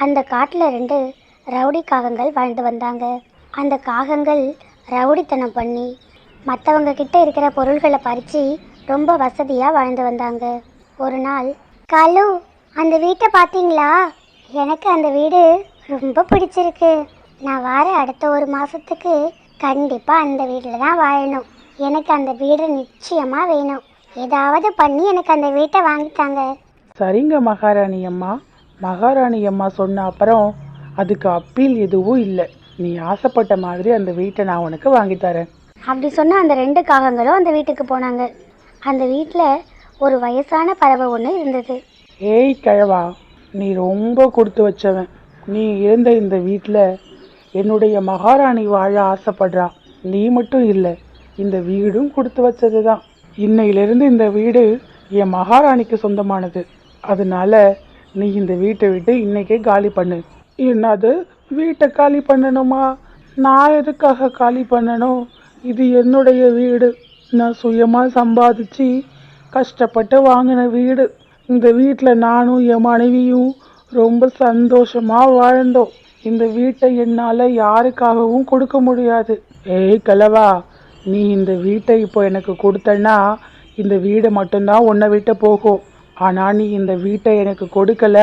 அந்த காட்டில் 2 ரவுடி காகங்கள் வாழ்ந்து வந்தாங்க. அந்த காகங்கள் ரவுடித்தனம் பண்ணி மற்றவங்க கிட்ட இருக்கிற பொருள்களை பறித்து ரொம்ப வசதியாக வாழ்ந்து வந்தாங்க. ஒரு நாள், காலு, அந்த வீட்டை பார்த்தீங்களா? எனக்கு அந்த வீடு ரொம்ப பிடிச்சிருக்கு. நான் வார அடுத்த 1 மாதத்துக்கு கண்டிப்பாக அந்த வீட்டில் தான் வாழணும். எனக்கு அந்த வீடு நிச்சயமாக வேணும். ஏதாவது பண்ணி எனக்கு அந்த வீட்டை வாங்கித்தாங்க. சரிங்க மகாராணி அம்மா. மகாராணி அம்மா சொன்ன அப்புறம் அதுக்கு அப்பீல் எதுவும் இல்லை. நீ ஆசைப்பட்ட மாதிரி அந்த வீட்டை நான் உனக்கு வாங்கித்தரேன். அப்படி சொன்ன அந்த 2 காகங்களும் அந்த வீட்டுக்கு போனாங்க. அந்த வீட்டில் ஒரு வயசான பறவை ஒன்று இருந்தது. ஏய் கிழவா, நீ ரொம்ப கொடுத்து வச்சவன். நீ இருந்த இந்த வீட்டில் என்னுடைய மகாராணி வாழ ஆசைப்படுறா. நீ மட்டும் இல்லை, இந்த வீடும் கொடுத்து வச்சது தான். இன்னையிலிருந்து இந்த வீடு என் மகாராணிக்கு சொந்தமானது. அதனால நீ இந்த வீட்டை விட்டு இன்னைக்கே காலி பண்ணு. என்னது, வீட்டை காலி பண்ணணுமா? நான் எதுக்காக காலி பண்ணணும்? இது என்னுடைய வீடு. நான் சுயமாக சம்பாதிச்சு கஷ்டப்பட்டு வாங்கின வீடு. இந்த வீட்டில் நானும் என் மனைவியும் ரொம்ப சந்தோஷமாக வாழ்ந்தோம். இந்த வீட்டை என்னால் யாருக்காகவும் கொடுக்க முடியாது. ஏய் கலவா, நீ இந்த வீட்டை இப்போ எனக்கு கொடுத்தன்னா இந்த வீடை மட்டும்தான் உன்னை விட்டு போகும். ஆனால் நீ இந்த வீட்டை எனக்கு கொடுக்கல,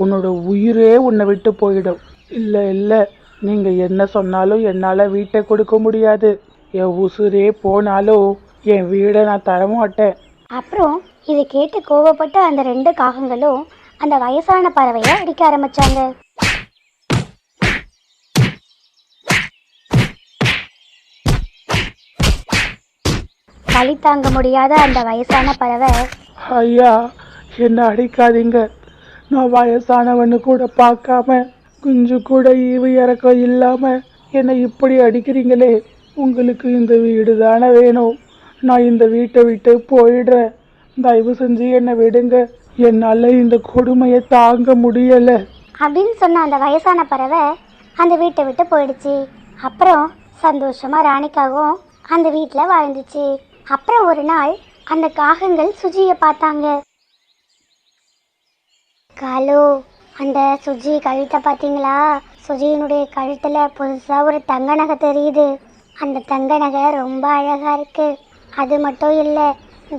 உன்னோட உயிரே உன்னை விட்டு போயிடும். இல்லை இல்லை, நீங்கள் என்ன சொன்னாலும் என்னால் வீட்டை கொடுக்க முடியாது. என் உசுரே போனாலும் என் வீடை நான் தரமாட்டேன். அப்புறம் இதை கேட்டு கோவப்பட்ட அந்த 2 காகங்களும் அந்த வயசான பறவையை அடிக்க ஆரம்பிச்சாங்க. வலி தாங்க முடியாத அந்த வயசான பறவை, ஐயா, என்ன அடிக்காதீங்க. நான் வயசானவன்னு கூட பார்க்காம, கொஞ்சம் கூட ஈவு இறக்கம் இல்லாமல் என்னை இப்படி அடிக்கிறீங்களே. உங்களுக்கு இந்த வீடு தானே வேணும். நான் இந்த வீட்டை விட்டு போயிடுறேன். தயவு செஞ்சு என்னை விடுங்க. என்னால் இந்த கொடுமையை தாங்க முடியலை அப்படின்னு சொன்ன அந்த வயசான பறவை அந்த வீட்டை விட்டு போயிடுச்சு. அப்புறம் சந்தோஷமா ராணிக்காகவும் அந்த வீட்டில் வாழ்ந்துச்சு. அப்புறம் ஒரு நாள் அந்த காகங்கள் சுஜியை பார்த்தாங்க. காலு, அந்த சுஜி கழுத்தை பார்த்தீங்களா? சுஜியினுடைய கழுத்தில் புதுசாக ஒரு தங்க நகை தெரியுது. அந்த தங்க நகை ரொம்ப அழகாக இருக்கு. அது மட்டும் இல்லை,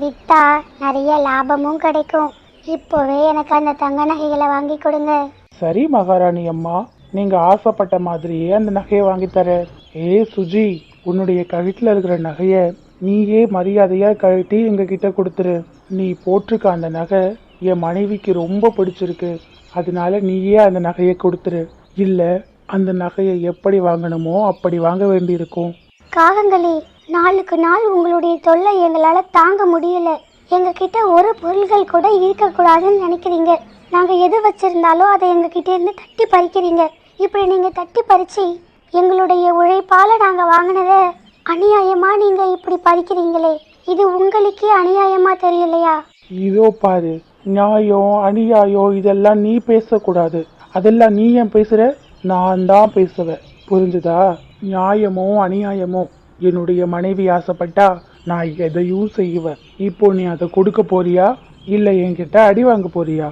விற்றா நிறைய லாபமும் கிடைக்கும். இப்போவே எனக்கு அந்த தங்க நகைகளை வாங்கி கொடுங்க. சரி மகாராணி அம்மா, நீங்கள் ஆசைப்பட்ட மாதிரியே அந்த நகையை வாங்கித்தரேன். சுஜி, உன்னுடைய கழுத்தில் இருக்கிற நகையை நீயே மரியாதையாக கழட்டி எங்ககிட்ட கொடுத்துரு. நீ போட்டிருக்க அந்த நகை என் மனைவிக்கு ரொம்ப பிடிச்சிருக்கு. அதனால நீயே அந்த நகையை கொடுத்துரு. இல்லை, அந்த நகையை எப்படி வாங்கணுமோ அப்படி வாங்க வேண்டியிருக்கும். காகங்களே, நாளுக்கு நாள் உங்களுடைய தொல்லை எங்களால் தாங்க முடியல. எங்ககிட்ட ஒரு பொருள்கள் கூட இருக்கக்கூடாதுன்னு நினைக்கிறீங்க. நாங்கள் எது வச்சுருந்தாலும் அதை எங்ககிட்ட இருந்து தட்டி பறிக்கிறீங்க. இப்படி நீங்கள் தட்டி பறித்து எங்களுடைய உழைப்பால் நாங்கள் வாங்கினதை அநியாயமாக நீங்கள் இப்படி பறிக்கிறீங்களே, இது உங்களுக்கே அநியாயமாக தெரியலையா? இதோ பாரு, நியாயம் அநியாயம் இதெல்லாம் நீ பேசக்கூடாது. அதெல்லாம் நீ ஏன் பேசுகிற? நான் தான் பேசுவேன், புரிஞ்சுதா? நியாயமோ அநியாயமோ, என்னுடைய மனைவி ஆசைப்பட்டா நான் எதையும் செய்வேன். இப்போ நீ அதை கொடுக்க போறியா இல்லை என்கிட்ட அடி வாங்க போறியா?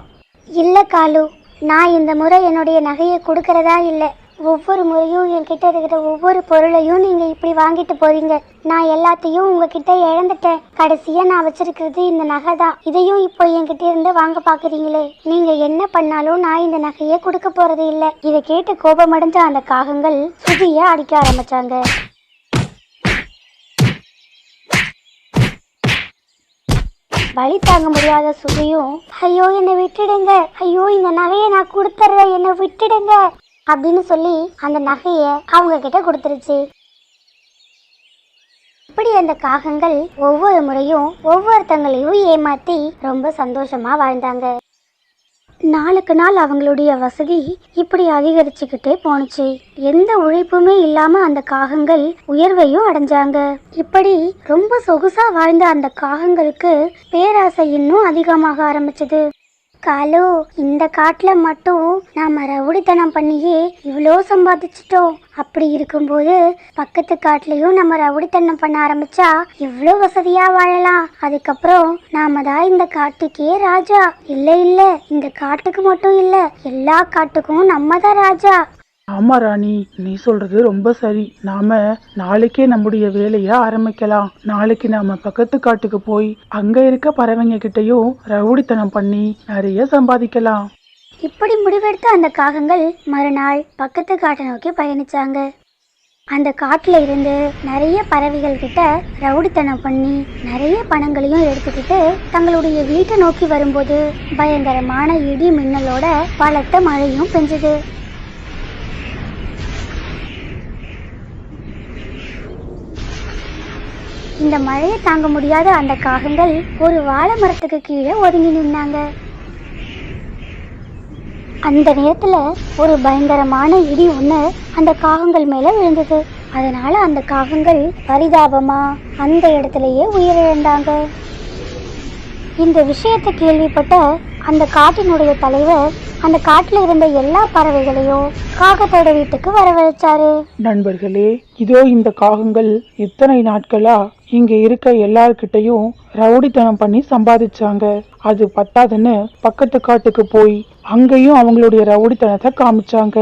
இல்லை காலு, நான் இந்த முறை என்னுடைய நகையை கொடுக்கறதா இல்லை. ஒவ்வொரு முறையும் என்கிட்ட இருக்கிற ஒவ்வொரு பொருளையும் நீங்கள் இப்படி வாங்கிட்டு போறீங்க. நான் எல்லாத்தையும் உங்ககிட்ட இழந்துட்டேன். கடைசியாக நான் வச்சிருக்கிறது இந்த நகை தான். இதையும் இப்போ என்கிட்ட இருந்து வாங்க பார்க்குறீங்களே. நீங்கள் என்ன பண்ணாலும் நான் இந்த நகையை கொடுக்க போகிறது இல்லை. இதை கேட்டு கோபமடைஞ்ச அந்த காகங்கள் சுஜியை அடிக்க ஆரம்பிச்சாங்க. வலி தாங்க முடியாத சுஜியும், ஐயோ என்னை விட்டுடுங்க, ஐயோ இந்த நகையை நான் கொடுத்துட்றேன், என்னை விட்டுடுங்க அப்படின்னு சொல்லி அந்த நகையை அவங்க கிட்ட கொடுத்துருச்சு. இப்படி அந்த காகங்கள் ஒவ்வொரு முறையும் ஒவ்வொருத்தங்களையும் ஏமாத்தி ரொம்ப சந்தோஷமா வாழ்ந்தாங்க. நாளுக்கு நாள் அவங்களுடைய வசதி இப்படி அதிகரிச்சுக்கிட்டே போனுச்சு. எந்த உழைப்புமே இல்லாம அந்த காகங்கள் உயர்வையும் அடைஞ்சாங்க. இப்படி ரொம்ப சொகுசா வாழ்ந்த அந்த காகங்களுக்கு பேராசை இன்னும் அதிகமாக ஆரம்பிச்சது. காலு, இந்த காட்டுல மட்டும் நாம ரவுடித்தனம் பண்ணியே இவ்வளோ சம்பாதிச்சிட்டோம். அப்படி இருக்கும்போது பக்கத்து காட்டுலயும் நம்ம ரவுடித்தனம் பண்ண ஆரம்பிச்சா எவ்வளோ வசதியா வாழலாம். அதுக்கப்புறம் நாம தான் இந்த காட்டுக்கே ராஜா. இல்ல இல்ல, இந்த காட்டுக்கு மட்டும் இல்ல, எல்லா காட்டுக்கும் நம்ம தான் ராஜா. ஆமா ராணி, நீ சொல்றது ரொம்ப சரி. நாம நாளைக்கே நம்முடைய வேலைய ஆரம்பிக்கலாம். நாளைக்கு நாம பக்கத்து காட்டுக்கு போய் அங்க இருக்க பறவைங்க கிட்டயும் ரவுடித்தனம் பண்ணி நிறைய சம்பாதிக்கலாம். இப்படி முடிவெடுத்த அந்த காகங்கள் மறுநாள் பக்கத்து காட்டை நோக்கி பயணிச்சாங்க. அந்த காட்டுல இருந்து நிறைய பறவைகள் கிட்ட ரவுடித்தனம் பண்ணி நிறைய பணங்களையும் எடுத்துக்கிட்டு தங்களுடைய வீட்டை நோக்கி வரும்போது பயங்கரமான இடி மின்னலோட பலத்த மழையும் பெஞ்சது. இந்த மழையை தாங்க முடியாத அந்த காகங்கள் ஒரு வாழை மரத்துக்கு கீழே ஒதுங்கி நின்னாங்க. அந்த நேரத்துல ஒரு பயங்கரமான இடி ஒண்ணு அந்த காகங்கள் மேல விழுந்தது. அதனால அந்த காகங்கள் பரிதாபமா அந்த இடத்துலயே உயிரிழந்தாங்க. இந்த விஷயத்தை கேள்விப்பட்ட அந்த காட்டினுடைய தலைவர் அந்த காட்டுல இருந்த எல்லா பறவைகளையும் காகத்தோட வீட்டுக்கு வரவழைச்சாரு. நண்பர்களே, இதோ இந்த காகங்கள் இத்தனை நாட்களா இங்க இருக்க எல்லார்கிட்டையும் ரவுடித்தனம் பண்ணி சம்பாதிச்சாங்க. அது பத்தாதுன்னு பக்கத்து காட்டுக்கு போய் அங்கேயும் அவங்களுடைய ரவுடித்தனத்தை காமிச்சாங்க.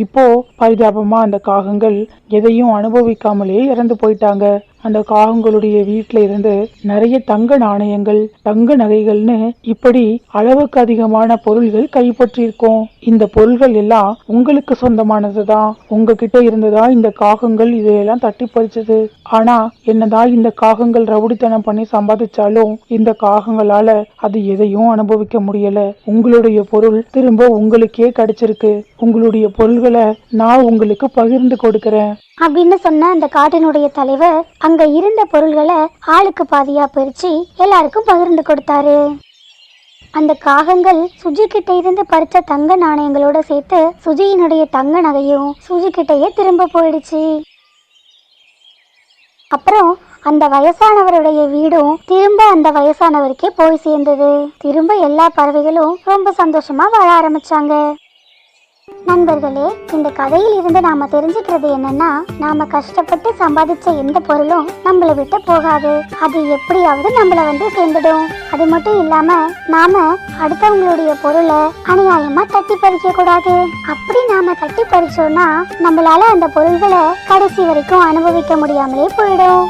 இப்போ பரிதாபமா அந்த காகங்கள் எதையும் அனுபவிக்காமலே இறந்து போயிட்டாங்க. அந்த காகங்களுடைய வீட்டுல இருந்து நிறைய தங்க நாணயங்கள், தங்க நகைகள்னு இப்படி அளவுக்கு அதிகமான பொருள்கள் கைப்பற்றியிருக்கோம். இந்த பொருள்கள் எல்லாம் உங்களுக்கு சொந்தமானதுதான். உங்ககிட்ட இருந்துதான் இந்த காகங்கள் இதையெல்லாம் தட்டி பறிச்சது. ஆனா என்னதான் இந்த காகங்கள் ரவுடித்தனம் பண்ணி சம்பாதிச்சாலும் இந்த காகங்களால அது எதையும் அனுபவிக்க முடியல. உங்களுடைய பொருள் திரும்ப உங்களுக்கே கிடைச்சிருக்கு. உங்களுடைய பொருள்களை நான் உங்களுக்கு பகிர்ந்து கொடுக்கிறேன் அப்படின்னு சொன்ன அந்த காட்டினுடைய தலைவர் அங்க இருந்த பொருள்களை ஆளுக்கு பாதியா பிரிச்சு எல்லாருக்கும் பகிர்ந்து கொடுத்தாரு. அந்த காகங்கள் சுஜி கிட்ட இருந்து பறிச்ச தங்க நாணயங்களோட சேர்த்து சுஜியினுடைய தங்க நகையும் சுஜி கிட்டயே திரும்ப போயிடுச்சு. அப்புறம் அந்த வயசானவருடைய வீடும் திரும்ப அந்த வயசானவருக்கே போய் சேர்ந்தது. திரும்ப எல்லா பறவைகளும் ரொம்ப சந்தோஷமா வாழ ஆரம்பிச்சாங்க. நண்பர்களே, இந்த கதையில் இருந்து நாம தெரிஞ்சுக்கிறது என்னன்னா, நாம கஷ்டப்பட்டு சம்பாதிச்ச எந்த பொருளும் நம்மளை விட்டு போகாது. அது எப்படியாவது நம்மள வந்து சேர்ந்துடும். அது மட்டும் இல்லாம நாம அடுத்தவங்களுடைய பொருளை அநியாயமா தட்டி பறிக்க கூடாது. அப்படி நாம தட்டி பறிச்சோம்னா நம்மளால அந்த பொருள்களை கடைசி வரைக்கும் அனுபவிக்க முடியாமலே போயிடும்.